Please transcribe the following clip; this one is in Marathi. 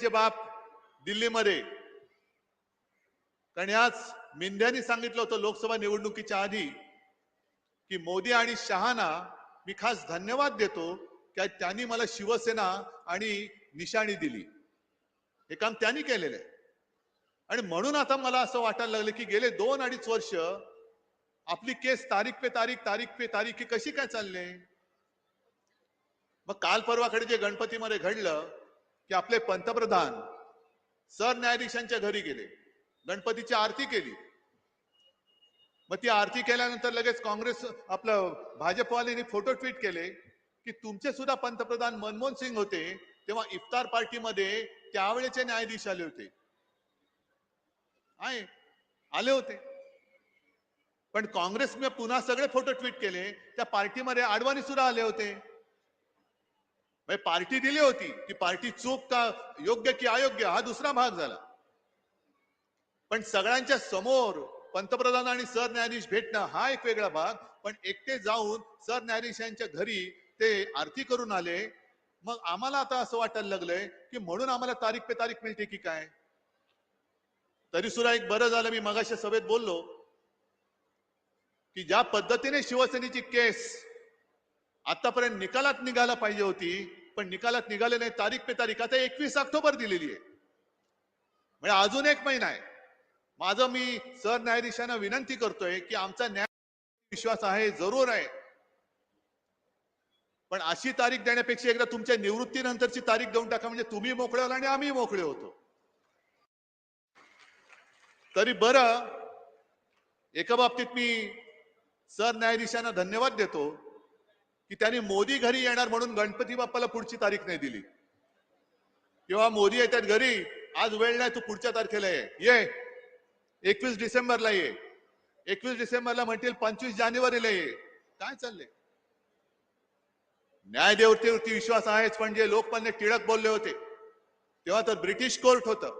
चे बाप दिल्लीमध्ये, कारण याच मिंद्यांनी सांगितलं होतं लोकसभा निवडणुकीच्या आधी की मोदी आणि शहाना मी खास धन्यवाद देतो की त्यांनी मला शिवसेना आणि निशाणी दिली. हे काम त्यांनी केलेलं आहे. आणि म्हणून आता मला असं वाटायला लागलं की गेले 2-2.5 वर्ष आपली केस तारीख पे तारीख कशी काय चालले. मग काल परवाकडे जे गणपतीमध्ये घडलं की आपले पंतप्रधान सरन्यायाधीशांच्या घरी गेले, गणपतीची आरती केली. मग ती आरती केल्यानंतर लगेच काँग्रेस आपलं भाजपवाल्यांनी फोटो ट्विट केले की तुमचे सुद्धा पंतप्रधान मनमोहन सिंग होते तेव्हा इफ्तार पार्टीमध्ये त्यावेळेचे न्यायाधीश आले होते. आहे आले होते. पण काँग्रेसने पुन्हा सगळे फोटो ट्विट केले, त्या पार्टीमध्ये आडवाणी सुद्धा आले होते. पार्टी दिली होती, ती पार्टी चूक का योग्य की अयोग्य हा दुसरा भाग झाला. पण सगळ्यांच्या समोर पंतप्रधान आणि सरन्यायाधीश भेटणं हा एक वेगळा भाग. पण एकटे जाऊन सरन्यायाधीशांच्या घरी ते आरती करून आले. मग आम्हाला आता असं वाटायला लागलंय की म्हणून आम्हाला तारीख पे तारीख मिळते की काय. तरी सुद्धा एक बरं झालं मी मगाशी सभेत बोललो की ज्या पद्धतीने शिवसेनेची केस आतापर्यंत निकालात निघायला पाहिजे होती, पण निकालात निघाले नाही. तारीख पे तारीख आता 21 ऑक्टोबर दिलेली आहे, म्हणजे अजून 1 महिना आहे. माझं मी सरन्यायाधीशांना विनंती करतोय की आमचा न्याय विश्वास आहे, जरूर आहे, पण अशी तारीख देण्यापेक्षा एकदा तुमच्या निवृत्तीनंतरची तारीख देऊन टाका, म्हणजे तुम्ही मोकळे व्हाल आणि आम्ही मोकळे होतो. तरी बरं, एका बाबतीत मी सरन्यायाधीशांना धन्यवाद देतो की त्यांनी मोदी घरी येणार म्हणून गणपती बाप्पाला पुढची तारीख नाही दिली. किंवा मोदी येतात घरी, आज वेळ नाही, तू पुढच्या तारखेला ये, 21 डिसेंबरला ये. 21 डिसेंबरला म्हणतील 25 जानेवारीला ये. काय चाललंय. न्यायदेवतेवरती विश्वास आहेच, पण जे लोकमान्य टिळक बोलले होते तेव्हा तर ब्रिटिश कोर्ट होतं.